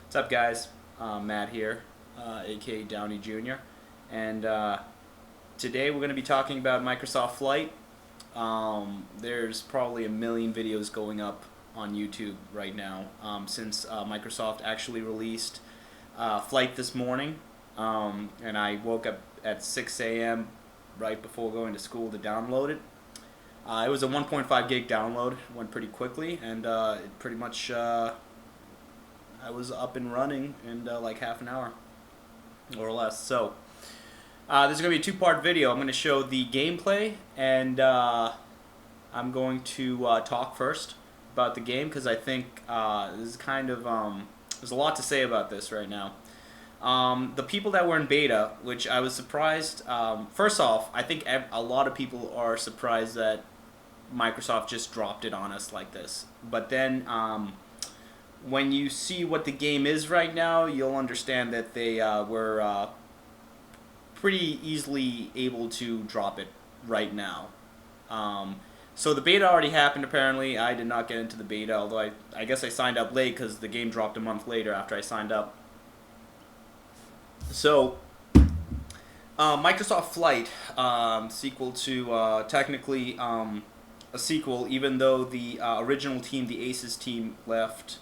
What's up, guys? Matt here, aka Downey Jr. And today we're going to be talking about Microsoft Flight. There's probably a million videos going up on YouTube right now since Microsoft actually released Flight this morning. And I woke up at 6 a.m. right before going to school to download it. It was a 1.5 gig download, went pretty quickly, and it pretty much I was up and running in like half an hour or less. So this is going to be a two-part video. I'm going to show the gameplay, and I'm going to talk first about the game because I think this is kind of there's a lot to say about this right now. The people that were in beta, which I was surprised. First off, I think a lot of people are surprised that Microsoft just dropped it on us like this. But then when you see what the game is right now, you'll understand that they were pretty easily able to drop it right now. So the beta already happened apparently. I did not get into the beta, although I guess I signed up late because the game dropped a month later after I signed up. So Microsoft Flight, sequel to technically a sequel, even though the original team, the Aces team, left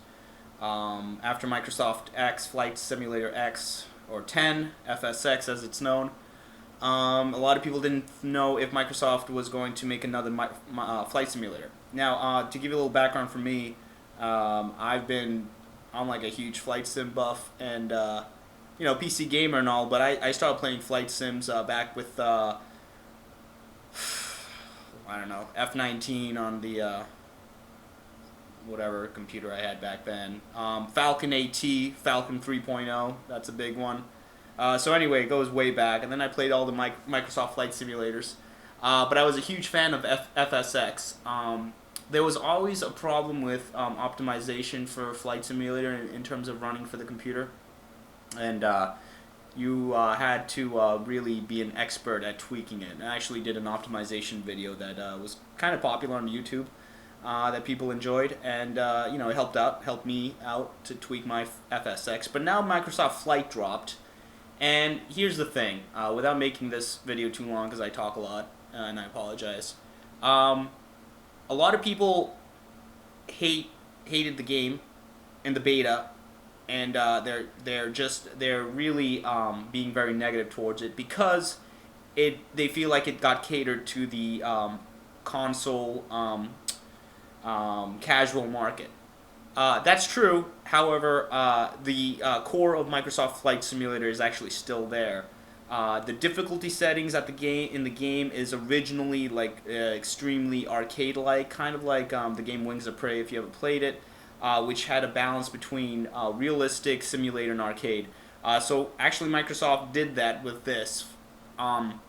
after Microsoft X, Flight Simulator X, or 10, FSX as it's known. A lot of people didn't know if Microsoft was going to make another flight simulator. Now, to give you a little background from me, I'm like a huge flight sim buff and PC gamer and all, but I started playing flight sims back with I don't know, F-19 on the whatever computer I had back then. Falcon AT, Falcon 3.0, that's a big one. So anyway, it goes way back, and then I played all the Microsoft flight simulators. But I was a huge fan of FSX. There was always a problem with optimization for Flight Simulator in terms of running for the computer. And you had to really be an expert at tweaking it. I actually did an optimization video that was kind of popular on YouTube that people enjoyed, and it helped me out to tweak my FSX. But now Microsoft Flight dropped, and here's the thing. Without making this video too long, because I talk a lot, and I apologize. A lot of people hated the game in the beta. And they're really being very negative towards it because they feel like it got catered to the console casual market. That's true. However, the core of Microsoft Flight Simulator is actually still there. The difficulty settings in the game is originally like extremely arcade-like, kind of like the game Wings of Prey if you ever played it. Which had a balance between realistic, simulator, and arcade. So actually Microsoft did that with this. I'm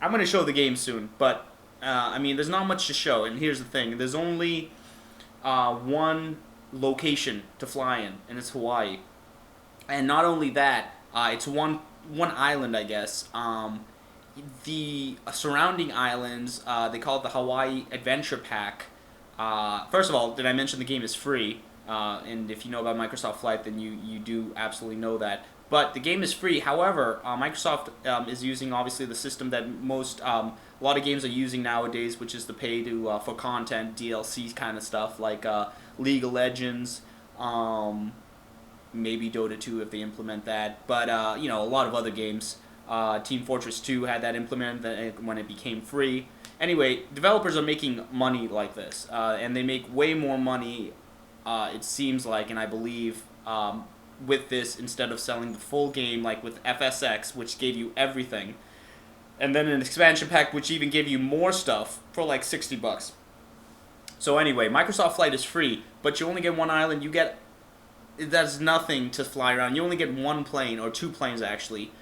going to show the game soon, but there's not much to show, and here's the thing. There's only one location to fly in, and it's Hawaii. And not only that, it's one island, I guess. The surrounding islands, they call it the Hawaii Adventure Pack. First of all, did I mention the game is free? And if you know about Microsoft Flight, then you do absolutely know that. But the game is free. However, Microsoft is using obviously the system that a lot of games are using nowadays, which is the pay to for content, DLC kind of stuff like League of Legends, maybe Dota 2 if they implement that. But a lot of other games. Team Fortress 2 had that implemented when it became free. Anyway, developers are making money like this, and they make way more money, it seems like, and I believe, with this instead of selling the full game, like with FSX, which gave you everything, and then an expansion pack which even gave you more stuff for like $60. So anyway, Microsoft Flight is free, but you only get one island. That's nothing to fly around. You only get one plane, or two planes actually.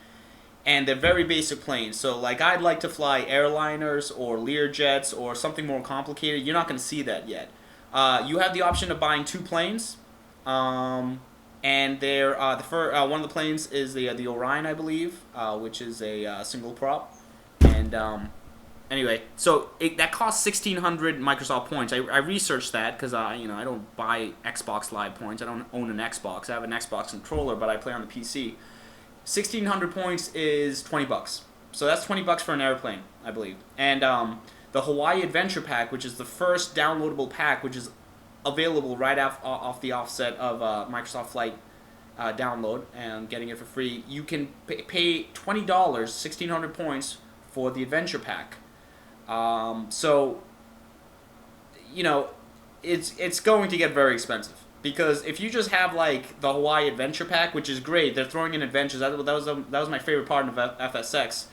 And they're very basic planes. So, like, I'd like to fly airliners or Learjets or something more complicated. You're not going to see that yet. You have the option of buying two planes. And they're one of the planes is the Orion, I believe, which is a single prop. And Anyway, so that costs 1,600 Microsoft points. I researched that because I don't buy Xbox Live points. I don't own an Xbox. I have an Xbox controller, but I play on the PC. 1,600 points is $20. So that's $20 for an airplane, I believe. And the Hawaii Adventure Pack, which is the first downloadable pack, which is available right off the offset of Microsoft Flight download and getting it for free. You can pay $20, 1,600 points for the Adventure Pack. So, it's going to get very expensive. Because if you just have, like, the Hawaii Adventure Pack, which is great, they're throwing in adventures. That was my favorite part of FSX,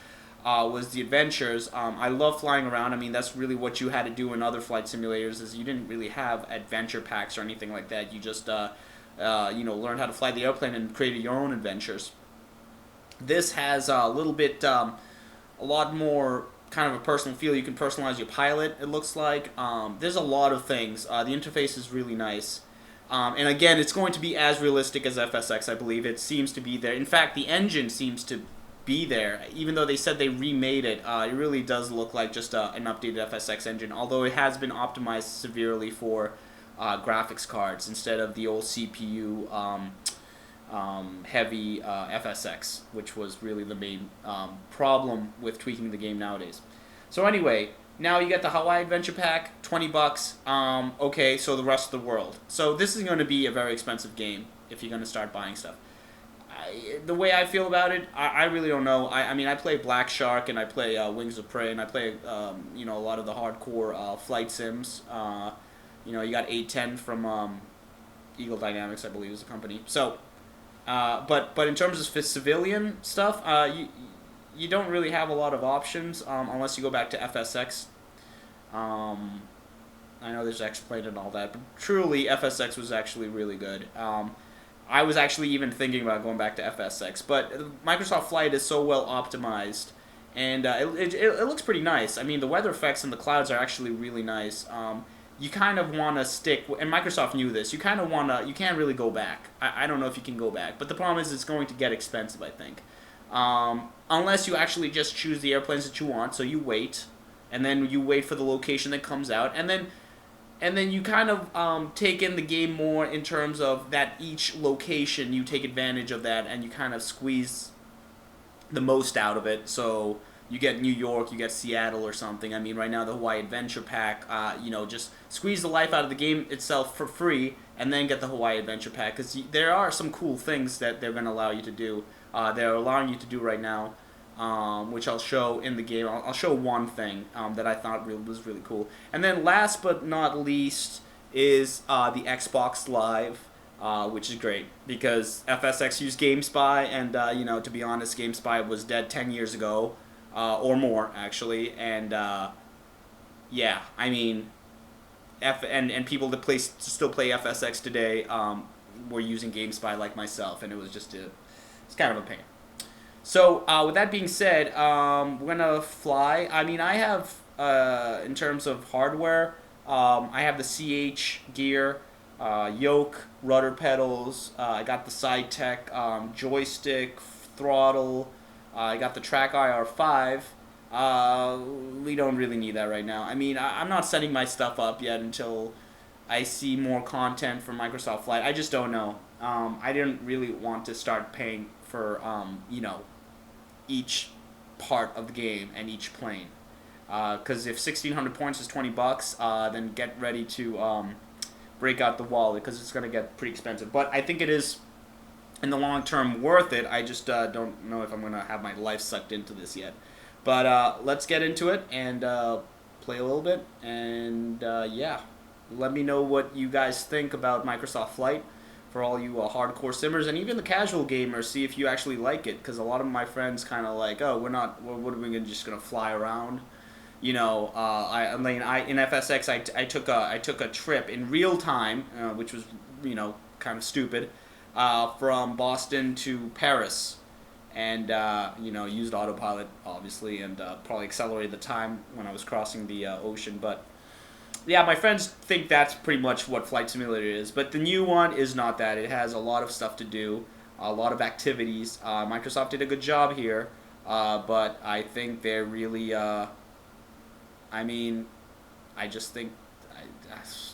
was the adventures. I love flying around. I mean, that's really what you had to do in other flight simulators, is you didn't really have adventure packs or anything like that. You just, learned how to fly the airplane and created your own adventures. This has a little bit, a lot more kind of a personal feel. You can personalize your pilot, it looks like. There's a lot of things. The interface is really nice. And again, it's going to be as realistic as FSX, I believe. It seems to be there. In fact, the engine seems to be there. Even though they said they remade it, it really does look like just an updated FSX engine, although it has been optimized severely for graphics cards instead of the old CPU heavy FSX, which was really the main problem with tweaking the game nowadays. So anyway, now you get the Hawaii Adventure Pack, $20. Okay, so the rest of the world. So this is going to be a very expensive game if you're going to start buying stuff. The way I feel about it, I really don't know. I mean, I play Black Shark and I play Wings of Prey and I play a lot of the hardcore flight sims. You got 810 from Eagle Dynamics, I believe, is the company. So, but in terms of civilian stuff, you don't really have a lot of options unless you go back to FSX. I know there's X-Plane and all that, but truly FSX was actually really good. I was actually even thinking about going back to FSX, but Microsoft Flight is so well optimized, and it looks pretty nice. I mean, the weather effects and the clouds are actually really nice. You kind of want to stick, and Microsoft knew this, you kind of want to, you can't really go back. I don't know if you can go back, but the problem is it's going to get expensive, I think. Unless you actually just choose the airplanes that you want, so you wait, and then you wait for the location that comes out, and then you kind of take in the game more in terms of that each location, you take advantage of that, and you kind of squeeze the most out of it. So you get New York, you get Seattle or something. I mean, right now the Hawaii Adventure Pack, just squeeze the life out of the game itself for free, and then get the Hawaii Adventure Pack, because there are some cool things that they're going to allow you to do. They're allowing you to do right now, which I'll show in the game. I'll show one thing that I thought was really cool. And then last but not least is the Xbox Live, which is great, because FSX used GameSpy, and to be honest, GameSpy was dead 10 years ago, or more actually, and yeah, I mean, and people that still play FSX today were using GameSpy like myself, and it was just it's kind of a pain. So, with that being said, we're going to fly. I mean, I have, in terms of hardware, I have the CH gear, yoke, rudder pedals, I got the side tech, joystick, throttle, I got the Track IR5. We don't really need that right now. I mean, I'm not setting my stuff up yet until I see more content from Microsoft Flight. I just don't know. I didn't really want to start paying for, each part of the game and each plane. Because if 1,600 points is $20, then get ready to break out the wallet, because it's going to get pretty expensive. But I think it is, in the long term, worth it. I just don't know if I'm going to have my life sucked into this yet. But let's get into it and play a little bit. And yeah, let me know what you guys think about Microsoft Flight. For all you hardcore simmers and even the casual gamers, see if you actually like it, because a lot of my friends kind of like, oh, what are we just gonna fly around? In FSX I took a trip in real time, which was kind of stupid, from Boston to Paris, and used autopilot obviously, and probably accelerated the time when I was crossing the ocean, but. Yeah, my friends think that's pretty much what Flight Simulator is, but the new one is not that. It has a lot of stuff to do, a lot of activities. Microsoft did a good job here, but I think they're really I mean, I just think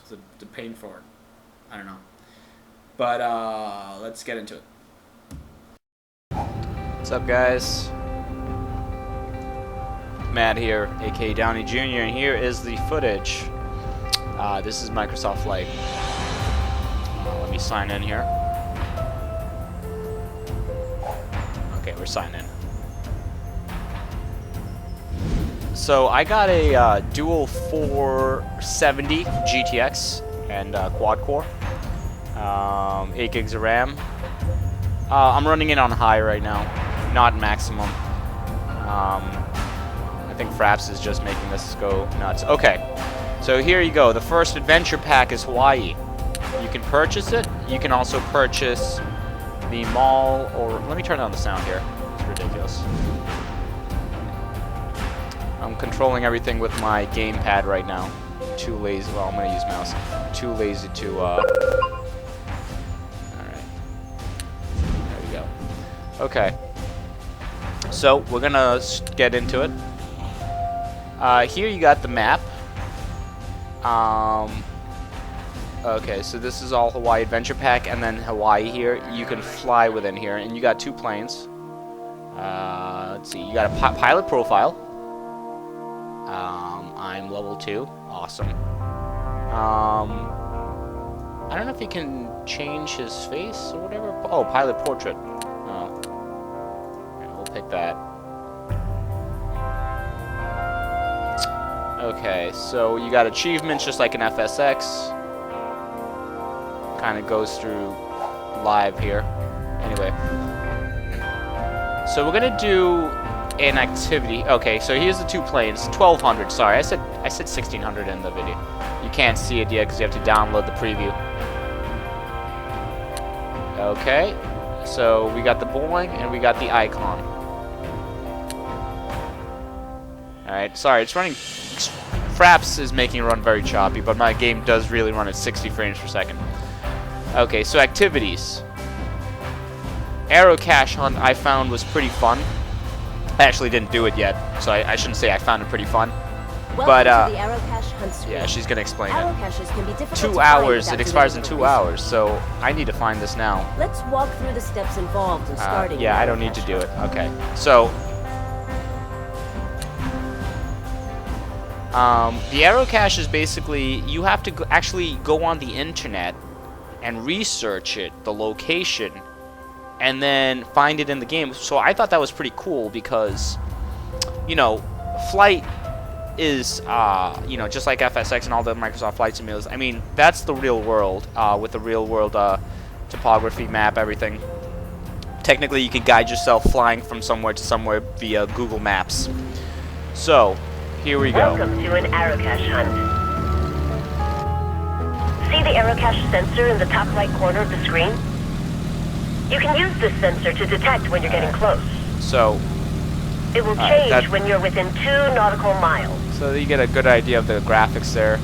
the paying for it. I don't know. But let's get into it. What's up, guys? Matt here, aka Downey Jr., and here is the footage. This is Microsoft Flight. Let me sign in here. Okay, we're signed in. So I got a dual 470 GTX and quad core, 8 gigs of RAM. I'm running it on high right now, not maximum. I think Fraps is just making this go nuts. Okay, so here you go. The first adventure pack is Hawaii. You can purchase it. You can also purchase the mall, or let me turn down the sound here. It's ridiculous. I'm controlling everything with my gamepad right now. Too lazy. Well, I'm gonna use mouse. Too lazy to. All right. There we go. Okay. So we're gonna get into it. Here you got the map. Okay, so this is all Hawaii Adventure Pack, and then Hawaii here. You can fly within here, and you got 2 planes. Let's see, you got a pilot profile. I'm level 2. Awesome. I don't know if he can change his face or whatever. Oh, pilot portrait. Oh. Right, we'll pick that. Okay, so you got achievements just like an FSX. Kind of goes through live here. Anyway, so we're gonna do an activity. Okay, so here's the 2 planes. 1200. Sorry, I said 1600 in the video. You can't see it yet because you have to download the preview. Okay, so we got the Boeing and we got the Icon. All right, sorry, it's running. Fraps is making it run very choppy, but my game does really run at 60 frames per second. Okay, so activities. Aero cache hunt I found was pretty fun. I actually didn't do it yet, so I shouldn't say I found it pretty fun. Welcome to the aero cache hunt screen. Yeah, she's gonna explain Aero it. caches can be difficult 2 to hours. find It expires in 2 hours, so I need to find this now. Let's walk through the steps involved in starting. Yeah, I don't need to do it. Okay, so the aero cache is basically you have to actually go on the internet and research it, the location, and then find it in the game. So I thought that was pretty cool because, you know, flight is, you know, just like FSX and all the Microsoft Flight Simulators. I mean, that's the real world with the real world topography, map, everything. Technically, you can guide yourself flying from somewhere to somewhere via Google Maps. So, here we go. Welcome to an aero cache hunt. See the aero cache sensor in the top right corner of the screen? You can use this sensor to detect when you're getting close. So, it will change when you're within 2 nautical miles. So you get a good idea of the graphics there.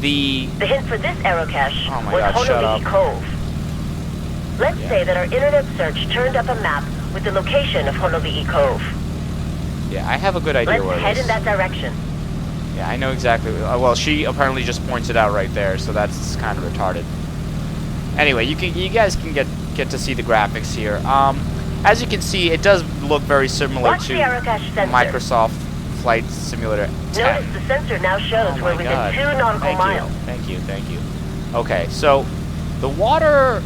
The hint for this aero cache oh my was God, shut up. Honolulu Cove. Let's say that our internet search turned up a map with the location of Honolulu Cove. Yeah, I have a good idea where it is. Let's head in that direction. Yeah, I know exactly. Well, she apparently just points it out right there, so that's kind of retarded. Anyway, you guys can get to see the graphics here. As you can see, it does look very similar to Microsoft Flight Simulator 10. Notice the sensor now shows we're within 2 nautical miles. Thank you. Okay, so the water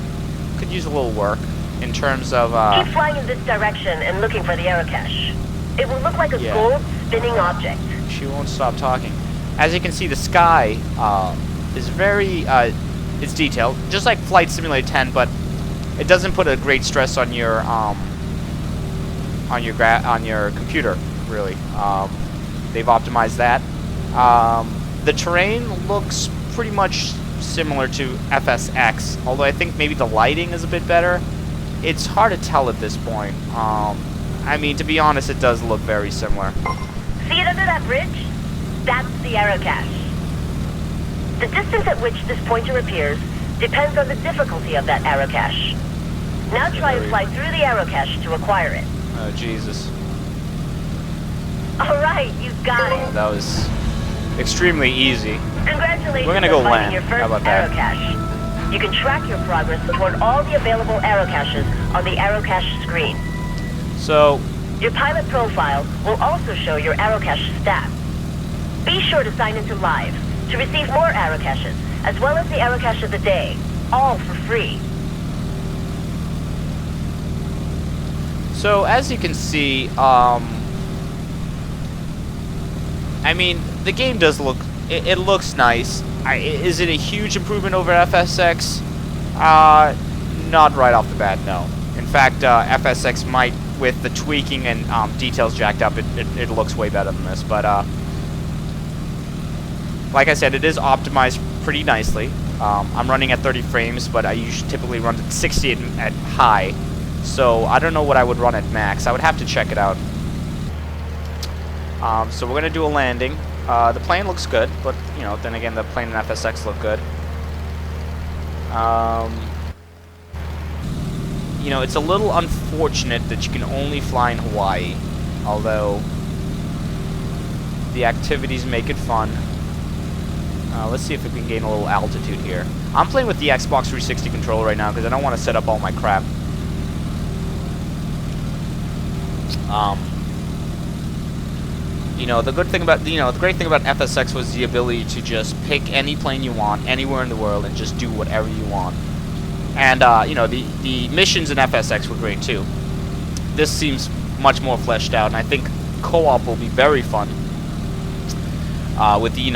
could use a little work in terms of. Keep flying in this direction and looking for the aero cache. It will look like a gold spinning object. She won't stop talking. As you can see, the sky is very it's detailed, just like Flight Simulator 10, but it doesn't put a great stress on your computer. Really, they've optimized that. The terrain looks pretty much similar to FSX, although I think maybe the lighting is a bit better. It's hard to tell at this point. I mean, to be honest, it does look very similar. See it under that bridge? That's the aero cache. The distance at which this pointer appears depends on the difficulty of that aero cache. Now try and fly through the aero cache to acquire it. Oh, Jesus. Alright, you got it. That was extremely easy. Congratulations We're gonna go on finding land. your first How about that? arrow cache. You can track your progress toward all the available arrow caches on the arrow cache screen. So, Your pilot profile will also show your arrow cache stats. Be sure to sign into Live to receive more arrow caches, as well as the arrow cache of the day, all for free. so as you can see, I mean, the game does look, it looks nice. Is it a huge improvement over FSX? Not right off the bat, no. In fact, FSX might, with the tweaking and details jacked up, it looks way better than this. But like I said, it is optimized pretty nicely. I'm running at 30 frames, but I usually typically run at 60 at high. So I don't know what I would run at max. I would have to check it out. So we're gonna do a landing. The plane looks good, but you know, then again, the plane and FSX look good. You know, it's a little unfortunate that you can only fly in Hawaii, although the activities make it fun. Let's see if we can gain a little altitude here. I'm playing with the Xbox 360 controller right now because I don't want to set up all my crap. You know, the good thing about, the great thing about FSX was the ability to just pick any plane you want, anywhere in the world, and just do whatever you want. And, you know, the missions in FSX were great, too. This seems much more fleshed out, and I think co-op will be very fun. With the,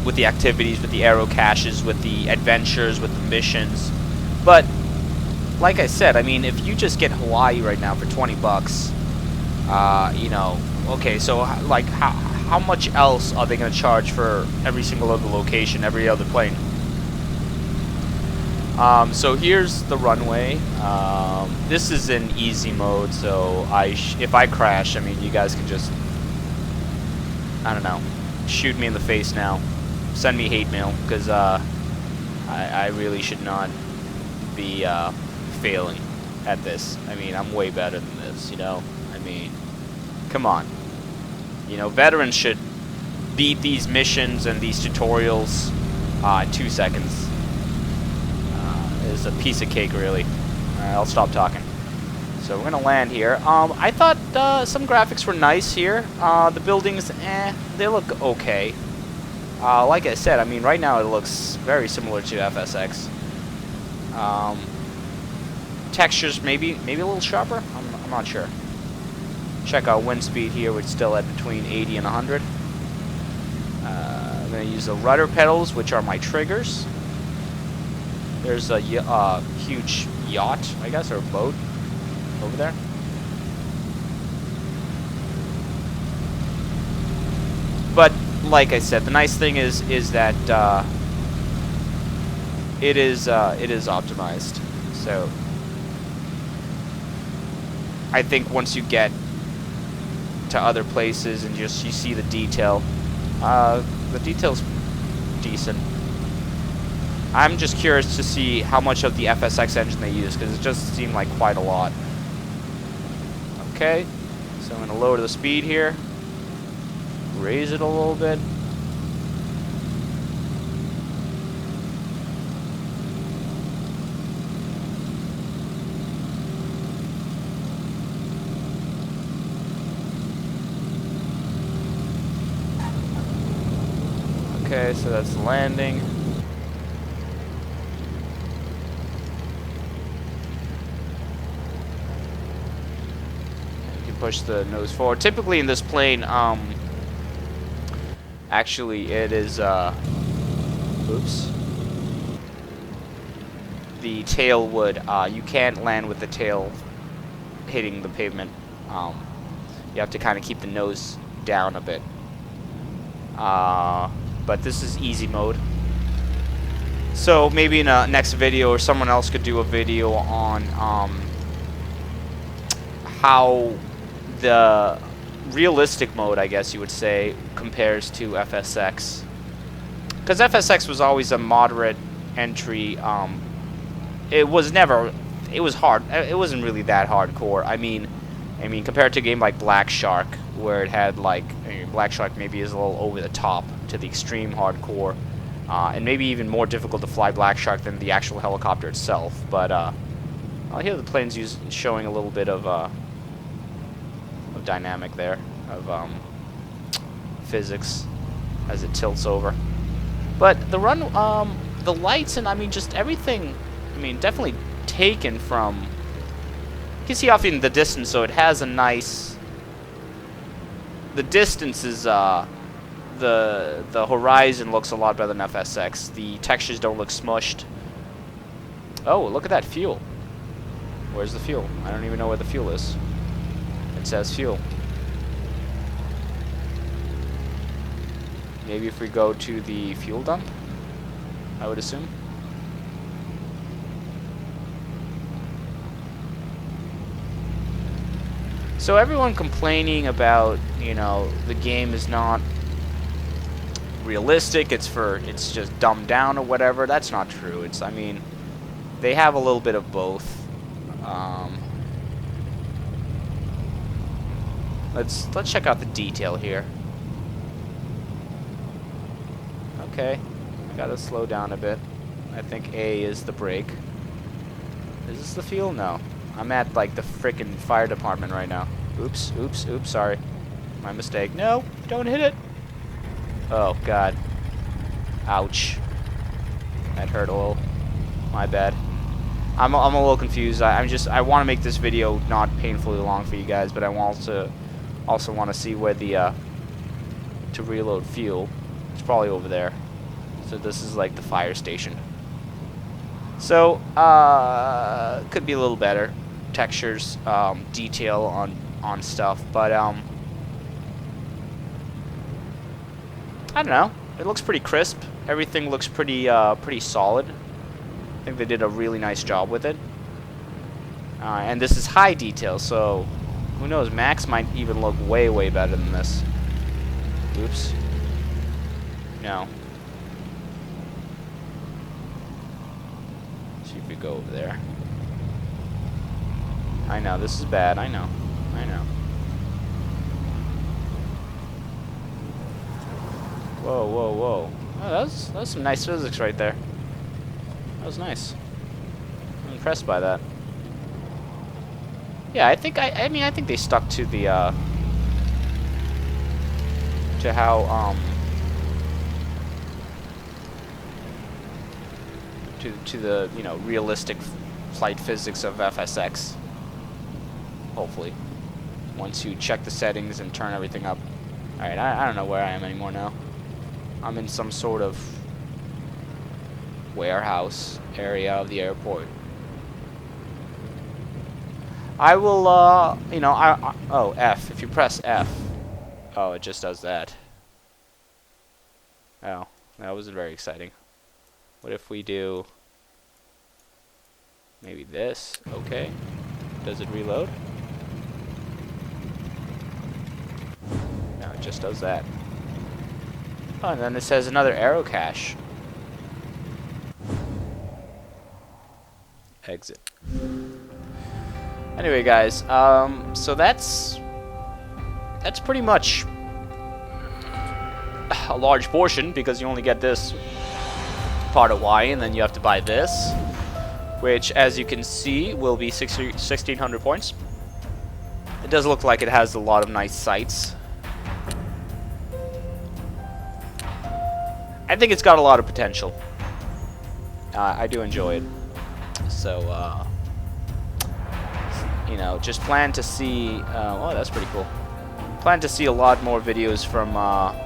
with the activities, with the arrow caches, with the adventures, with the missions. But, like I said, I mean, if you just get Hawaii right now for 20 bucks, you know, okay, so, like, how much else are they going to charge for every single other location, every other plane? So here's the runway. This is in easy mode, so if I crash, I mean, you guys can just, I don't know, shoot me in the face now. Send me hate mail, because I really should not be failing at this. I mean, I'm way better than this, you know? I mean, come on. You know, veterans should beat these missions and these tutorials in 2 seconds. It's a piece of cake, really. Alright, I'll stop talking. So we're gonna land here. I thought some graphics were nice here. The buildings, they look okay. Like I said, I mean, right now it looks very similar to FSX. Textures maybe a little sharper. I'm not sure. Check our wind speed here. We're still at between 80 and 100. I'm gonna use the rudder pedals, which are my triggers. There's a huge yacht, I guess, or boat over there. But like I said, the nice thing is that it is optimized. So I think once you get to other places and you see the detail, the detail's decent. I'm just curious to see how much of the FSX engine they use, because it just seemed like quite a lot. Okay, so I'm going to lower the speed here, raise it a little bit. Okay, so that's the landing. Push the nose forward. Typically in this plane, actually it is, oops. The tail would, you can't land with the tail hitting the pavement. You have to kind of keep the nose down a bit. But this is easy mode. So maybe in a next video, or someone else could do a video on, how the realistic mode, I guess you would say, compares to FSX. Because FSX was always a moderate entry. It was hard. It wasn't really that hardcore. I mean, I mean, compared to a game like Black Shark, where it had like, Black Shark maybe is a little over the top to the extreme hardcore, and maybe even more difficult to fly Black Shark than the actual helicopter itself. But I'll hear the planes showing a little bit of dynamic there, of physics as it tilts over. But the run, the lights, and I mean just everything, I mean definitely taken from. You can see off in the distance, so it has a nice. The distance is the horizon looks a lot better than FSX. The textures don't look smushed. Oh, look at that fuel. Where's the fuel? I don't even know where the fuel is. It says fuel. Maybe if we go to the fuel dump, I would assume. So everyone complaining about, you know, the game is not realistic, it's just dumbed down or whatever, that's not true. It's, I mean, they have a little bit of both. Let's check out the detail here. Okay, I gotta slow down a bit. I think A is the brake. Is this the fuel? No. I'm at like the frickin' fire department right now. Oops, oops, oops, sorry. My mistake. No, don't hit it. Oh god. Ouch. That hurt a little. My bad. I'm a little confused. I want to make this video not painfully long for you guys, but I also want to see where the to reload fuel. It's probably over there. So this is like the fire station. So could be a little better textures, detail on stuff, but I don't know. It looks pretty crisp. Everything looks pretty pretty solid. I think they did a really nice job with it. And this is high detail, so who knows? Max might even look way, way better than this. Oops. No. See if we go over there. I know, this is bad. I know. I know. Whoa, whoa, whoa. Oh, that was some nice physics right there. That was nice. I'm impressed by that. Yeah, I think I mean I think they stuck to the to how to the, you know, realistic flight physics of FSX. Hopefully. Once you check the settings and turn everything up. Alright, I don't know where I am anymore now. I'm in some sort of warehouse area of the airport. I will, you know, oh, F. If you press F. Oh, it just does that. Oh, that wasn't very exciting. What if we do maybe this? Okay. Does it reload? No, it just does that. Oh, and then it says another arrow cache. Exit. Anyway, guys, so that's pretty much a large portion, because you only get this part of Y, and then you have to buy this, which, as you can see, will be 1,600 points. It does look like it has a lot of nice sights. I think it's got a lot of potential. I do enjoy it. So, you know, just plan to see. Oh, that's pretty cool. Plan to see a lot more videos from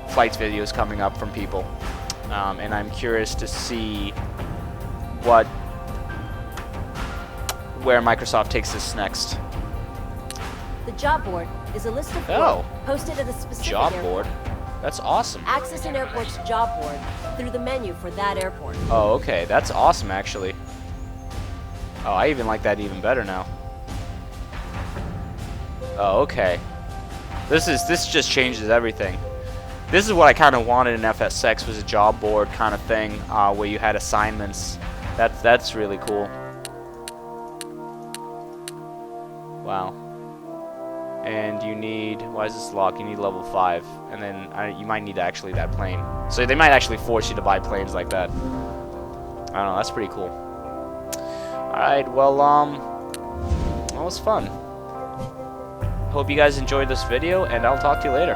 flights videos coming up from people, and I'm curious to see where Microsoft takes this next. The job board is a list of work posted at a specific job airport. board. That's awesome. Access an airport's job board through the menu for that airport. Oh, okay. That's awesome, actually. Oh, I even like that even better now. Oh, okay. This just changes everything. This is what I kind of wanted in FSX, was a job board kind of thing, where you had assignments. That's really cool. Wow. and you need, why is this locked? You need level 5, and then you might need actually that plane. So they might actually force you to buy planes like that. I don't know, that's pretty cool. Alright, well, that was fun. Hope you guys enjoyed this video, and I'll talk to you later.